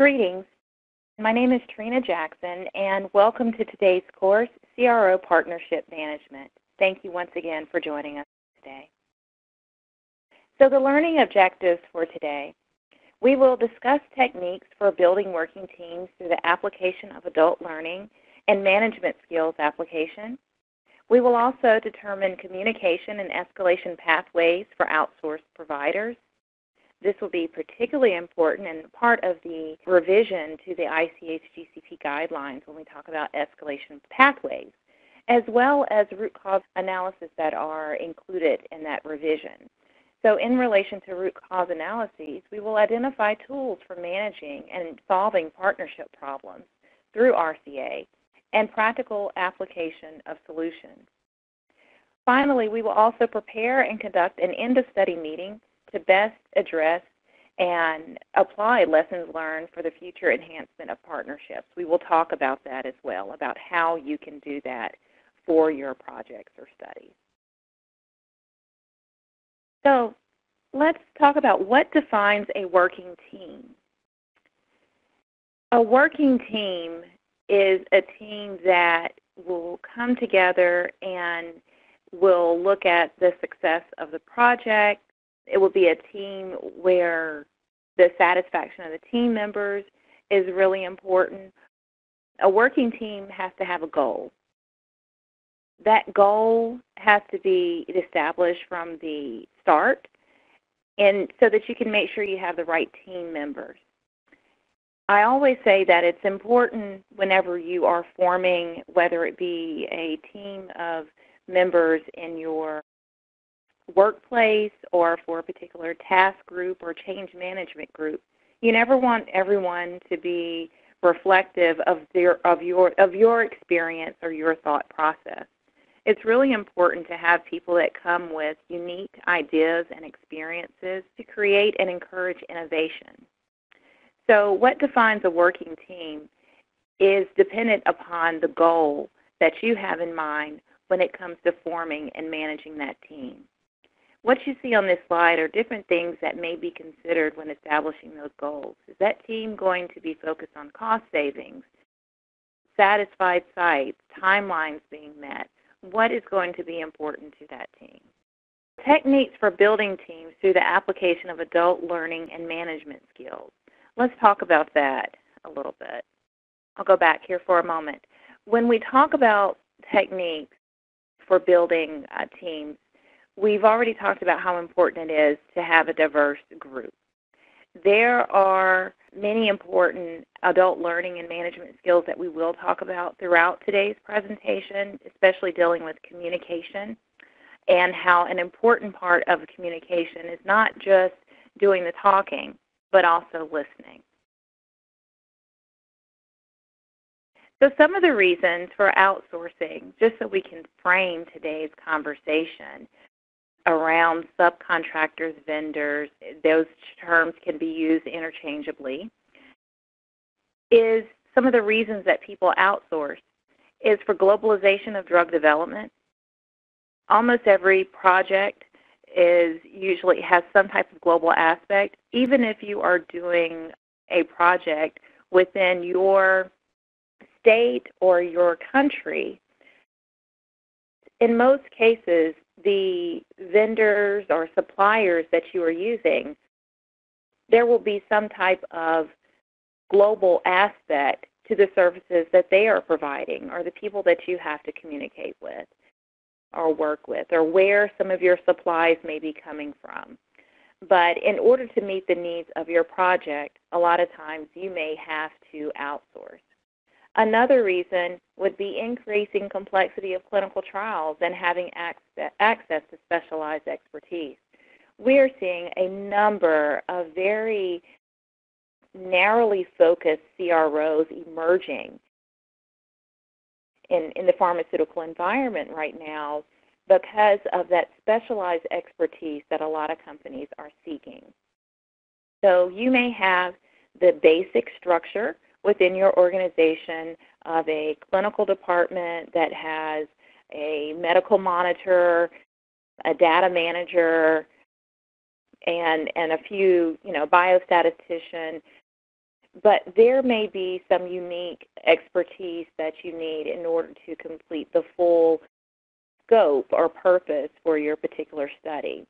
Greetings. My name is Trina Jackson, and welcome to today's course, CRO Partnership Management. Thank you once again for joining us today. So the learning objectives for today, we will discuss techniques for building working teams through the application of adult learning and management skills application. We will also determine communication and escalation pathways for outsourced providers. This will be particularly important and part of the revision to the ICH GCP guidelines when we talk about escalation pathways, as well as root cause analysis that are included in that revision. So in relation to root cause analyses, we will identify tools for managing and solving partnership problems through RCA and practical application of solutions. Finally, we will also prepare and conduct an end-of-study meeting to best address and apply lessons learned for the future enhancement of partnerships. We will talk about that as well, about how you can do that for your projects or studies. So let's talk about what defines a working team. A working team is a team that will come together and will look at the success of the project. It will be a team where the satisfaction of the team members is really important. A working team has to have a goal. That goal has to be established from the start, and so that you can make sure you have the right team members. I always say that it's important whenever you are forming, whether it be a team of members in your workplace or for a particular task group or change management group, you never want everyone to be reflective of your experience or your thought process. It's really important to have people that come with unique ideas and experiences to create and encourage innovation. So what defines a working team is dependent upon the goal that you have in mind when it comes to forming and managing that team. What you see on this slide are different things that may be considered when establishing those goals. Is that team going to be focused on cost savings, satisfied sites, timelines being met? What is going to be important to that team? Techniques for building teams through the application of adult learning and management skills. Let's talk about that a little bit. I'll go back here for a moment. When we talk about techniques for building teams, we've already talked about how important it is to have a diverse group. There are many important adult learning and management skills that we will talk about throughout today's presentation, especially dealing with communication and how an important part of communication is not just doing the talking, but also listening. So some of the reasons for outsourcing, just so we can frame today's conversation around subcontractors, vendors, those terms can be used interchangeably, is some of the reasons that people outsource is for globalization of drug development. Almost every project usually has some type of global aspect, even if you are doing a project within your state or your country. In most cases, the vendors or suppliers that you are using, there will be some type of global aspect to the services that they are providing or the people that you have to communicate with or work with, or where some of your supplies may be coming from. But in order to meet the needs of your project, a lot of times you may have to outsource. Another reason would be increasing complexity of clinical trials and having access to specialized expertise. We are seeing a number of very narrowly focused CROs emerging in the pharmaceutical environment right now because of that specialized expertise that a lot of companies are seeking. So you may have the basic structure within your organization of a clinical department that has a medical monitor, a data manager, and a few, biostatistician, but there may be some unique expertise that you need in order to complete the full scope or purpose for your particular study.